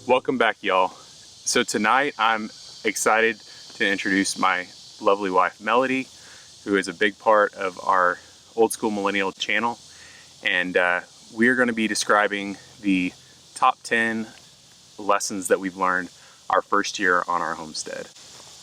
Welcome back, y'all. So tonight I'm excited to introduce my lovely wife Melody, who is a big part of our Old School Millennial channel, and we're going to be describing the top 10 lessons that we've learned our first year on our homestead.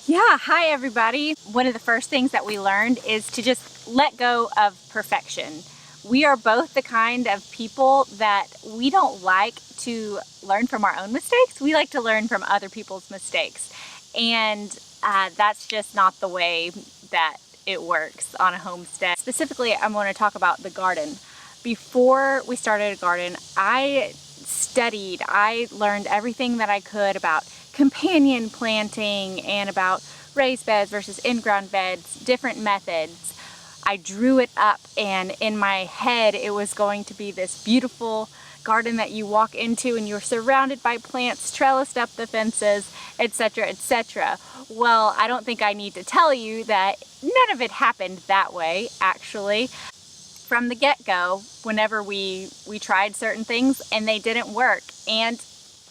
Yeah, hi everybody. One of the first things that we learned is to just let go of perfection. We are both the kind of people that we don't like to learn from our own mistakes. We like to learn from other people's mistakes. And that's just not the way that it works on a homestead. Specifically, I'm going to talk about the garden. Before we started a garden, I studied, I learned everything that I could about companion planting and about raised beds versus in-ground beds, different methods. I drew it up, and in my head it was going to be this beautiful garden that you walk into and you're surrounded by plants, trellised up the fences, etc., etc. Well, I don't think I need to tell you that none of it happened that way, actually. From the get-go, whenever we tried certain things and they didn't work, and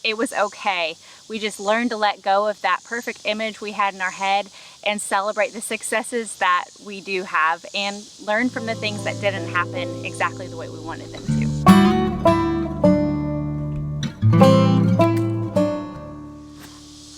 it was okay. We just learned to let go of that perfect image we had in our head and celebrate the successes that we do have and learn from the things that didn't happen exactly the way we wanted them to.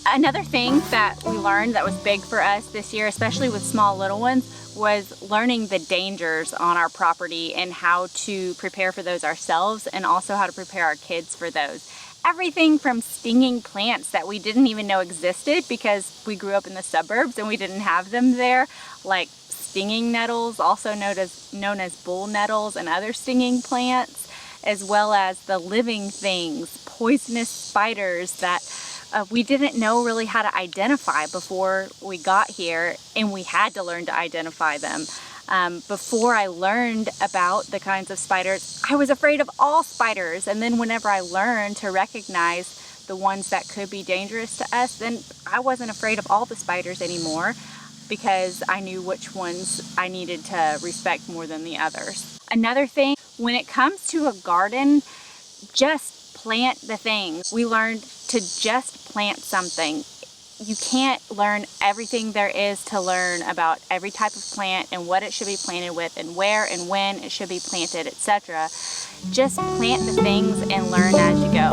Another thing that we learned that was big for us this year, especially with small little ones, was learning the dangers on our property and how to prepare for those ourselves, and also how to prepare our kids for those. Everything from stinging plants that we didn't even know existed because we grew up in the suburbs and we didn't have them there, like stinging nettles, also known as bull nettles, and other stinging plants, as well as the living things, poisonous spiders that we didn't know really how to identify before we got here, and we had to learn to identify them. Before I learned about the kinds of spiders, I was afraid of all spiders, and then whenever I learned to recognize the ones that could be dangerous to us, then I wasn't afraid of all the spiders anymore, because I knew which ones I needed to respect more than the others. Another thing, when it comes to a garden, just plant the things. We learned to just plant something. You can't learn everything there is to learn about every type of plant and what it should be planted with and where and when it should be planted, etc. Just plant the things and learn as you go.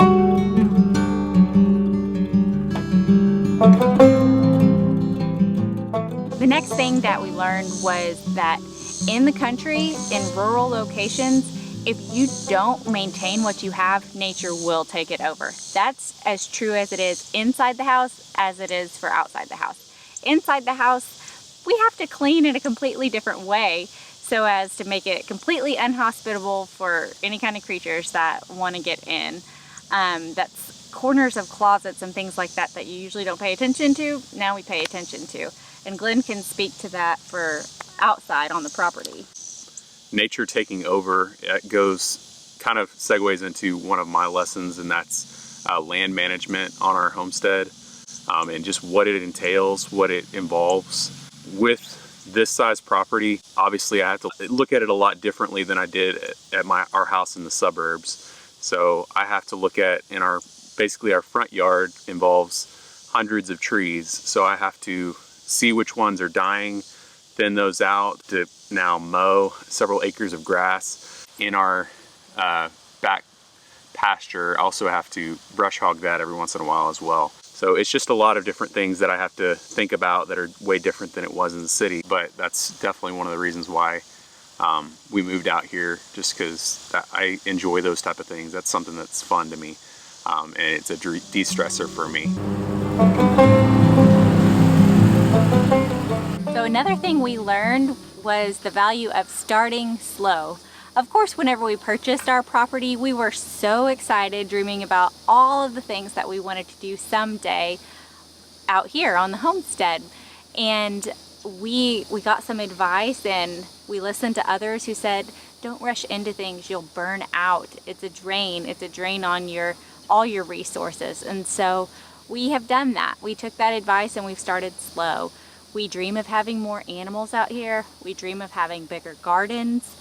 The next thing that we learned was that in the country, in rural locations, if you don't maintain what you have, nature will take it over. That's as true as it is inside the house as it is for outside the house. Inside the house, we have to clean in a completely different way so as to make it completely unhospitable for any kind of creatures that want to get in. That's corners of closets and things like that that you usually don't pay attention to, now we pay attention to. And Glenn can speak to that for outside on the property. Nature taking over, it kind of segues into one of my lessons, and that's land management on our homestead, and just what it entails, what it involves. With this size property, obviously I have to look at it a lot differently than I did at our house in the suburbs. So I have to look at, basically our front yard involves hundreds of trees, so I have to see which ones are dying, thin those out, to now mow several acres of grass. In our back pasture, I also have to brush hog that every once in a while as well. So it's just a lot of different things that I have to think about that are way different than it was in the city. But that's definitely one of the reasons why we moved out here, just because I enjoy those type of things. That's something that's fun to me, and it's a de-stressor for me. So another thing we learned was the value of starting slow. Of course, whenever we purchased our property, we were so excited, dreaming about all of the things that we wanted to do someday out here on the homestead. And we got some advice, and we listened to others who said, don't rush into things, you'll burn out. It's a drain on all your resources. And so we have done that. We took that advice and we've started slow. We dream of having more animals out here. We dream of having bigger gardens.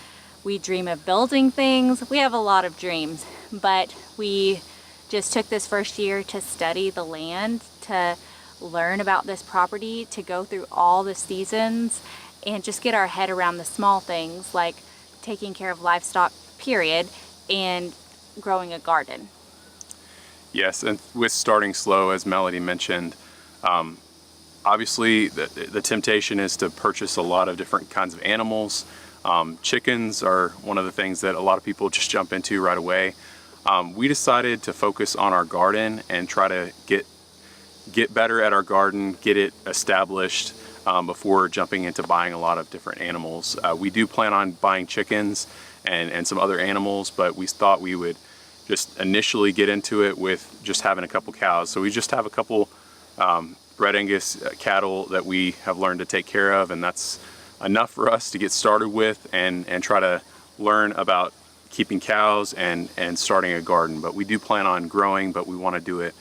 We dream of building things. We have a lot of dreams, but we just took this first year to study the land, to learn about this property, to go through all the seasons and just get our head around the small things like taking care of livestock, period, and growing a garden. Yes, and with starting slow, as Melody mentioned, obviously the temptation is to purchase a lot of different kinds of animals. Chickens are one of the things that a lot of people just jump into right away. We decided to focus on our garden and try to get better at our garden, get it established before jumping into buying a lot of different animals. We do plan on buying chickens and some other animals, but we thought we would just initially get into it with just having a couple cows. So we just have a couple Red Angus cattle that we have learned to take care of, and that's enough for us to get started with and try to learn about keeping cows and starting a garden. But we do plan on growing, but we want to do it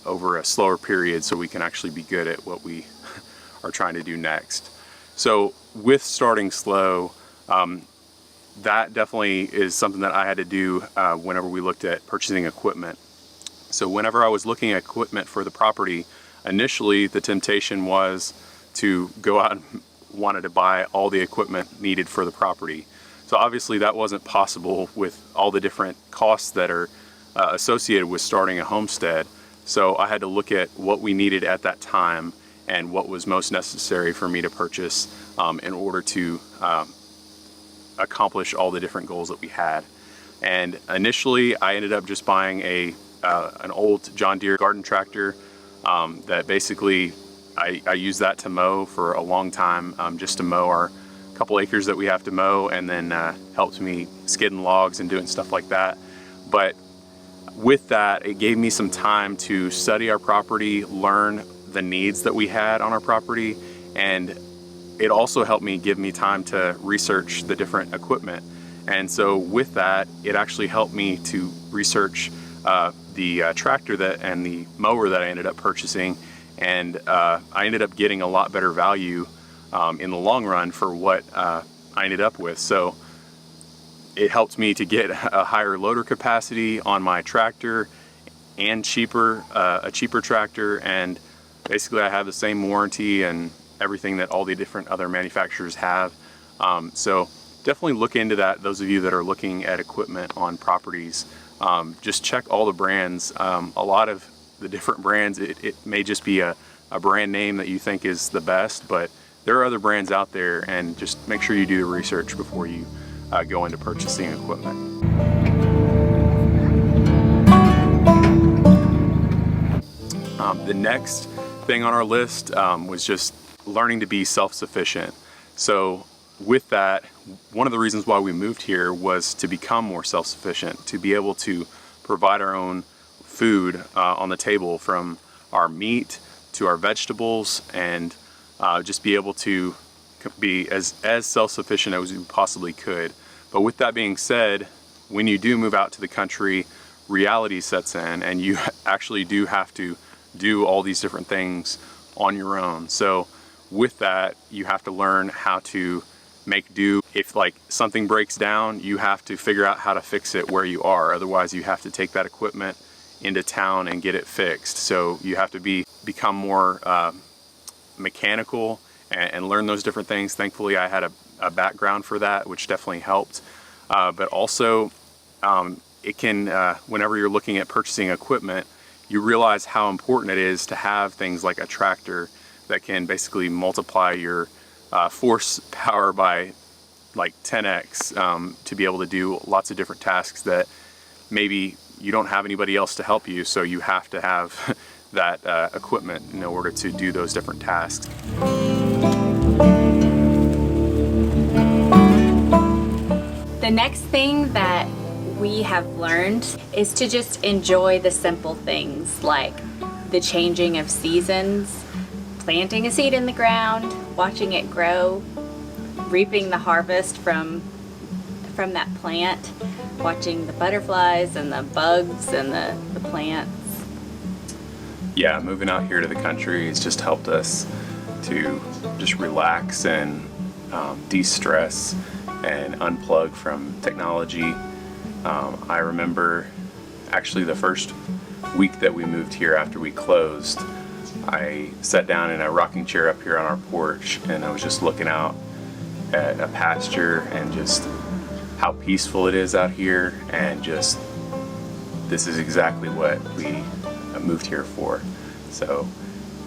over a slower period so we can actually be good at what we are trying to do next. So with starting slow, that definitely is something that I had to do whenever we looked at purchasing equipment. So whenever I was looking at equipment for the property, initially the temptation was to go out and wanted to buy all the equipment needed for the property. So obviously that wasn't possible with all the different costs that are associated with starting a homestead. So I had to look at what we needed at that time and what was most necessary for me to purchase in order to accomplish all the different goals that we had. And initially I ended up just buying an old John Deere garden tractor that basically I used that to mow for a long time, just to mow our couple acres that we have to mow, and then helped me skidding logs and doing stuff like that. But with that, it gave me some time to study our property, learn the needs that we had on our property, and it also helped me give me time to research the different equipment. And so with that, it actually helped me to research the tractor and the mower that I ended up purchasing, and I ended up getting a lot better value in the long run for what I ended up with. So it helped me to get a higher loader capacity on my tractor and a cheaper tractor, and basically I have the same warranty and everything that all the different other manufacturers have. So definitely look into that, those of you that are looking at equipment on properties. Just check all the brands. A lot of the different brands, it may just be a brand name that you think is the best, but there are other brands out there, and just make sure you do the research before you go into purchasing equipment. The next thing on our list was just learning to be self-sufficient. So with that, one of the reasons why we moved here was to become more self-sufficient, to be able to provide our own food on the table, from our meat to our vegetables, and just be able to be as self-sufficient as we possibly could. But with that being said, when you do move out to the country, reality sets in, and you actually do have to do all these different things on your own. So with that, you have to learn how to make do. If like something breaks down, you have to figure out how to fix it where you are. Otherwise, you have to take that equipment into town and get it fixed. So you have to become more mechanical and learn those different things. Thankfully, I had a background for that, which definitely helped. But also, it can, whenever you're looking at purchasing equipment, you realize how important it is to have things like a tractor that can basically multiply your force power by like 10x to be able to do lots of different tasks that maybe you don't have anybody else to help you, so you have to have that equipment in order to do those different tasks. The next thing that we have learned is to just enjoy the simple things, like the changing of seasons, planting a seed in the ground, watching it grow, reaping the harvest from that plant, watching the butterflies and the bugs and the plants. Yeah, moving out here to the country has just helped us to just relax and de-stress and unplug from technology. I remember actually the first week that we moved here after we closed, I sat down in a rocking chair up here on our porch and I was just looking out at a pasture and just how peaceful it is out here, and just this is exactly what we moved here for. So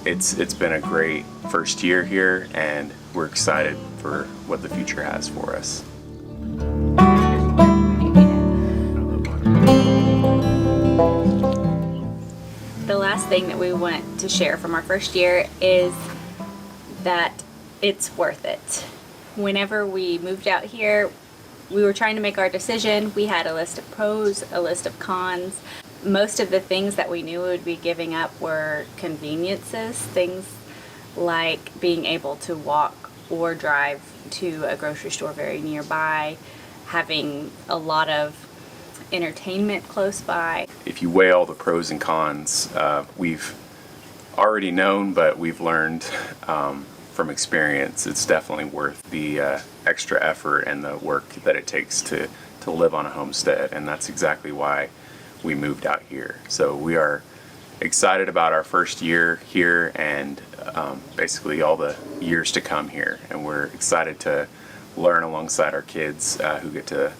it's been a great first year here, and we're excited for what the future has for us. The last thing that we want to share from our first year is that it's worth it. Whenever we moved out here, we were trying to make our decision. We had a list of pros, a list of cons. Most of the things that we knew we would be giving up were conveniences, things like being able to walk or drive to a grocery store very nearby, having a lot of entertainment close by. If you weigh all the pros and cons, we've already known, but we've learned from experience, it's definitely worth the extra effort and the work that it takes to live on a homestead, and that's exactly why we moved out here. So we are excited about our first year here and basically all the years to come here, and we're excited to learn alongside our kids who get to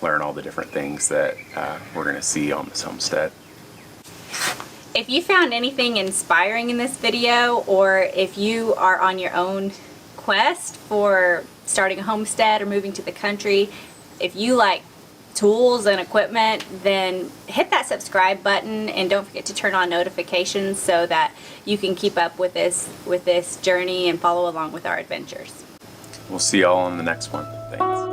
learn all the different things that we're going to see on this homestead. If you found anything inspiring in this video, or if you are on your own quest for starting a homestead or moving to the country, if you like tools and equipment, then hit that subscribe button and don't forget to turn on notifications so that you can keep up with this journey and follow along with our adventures. We'll see y'all on the next one. Thanks.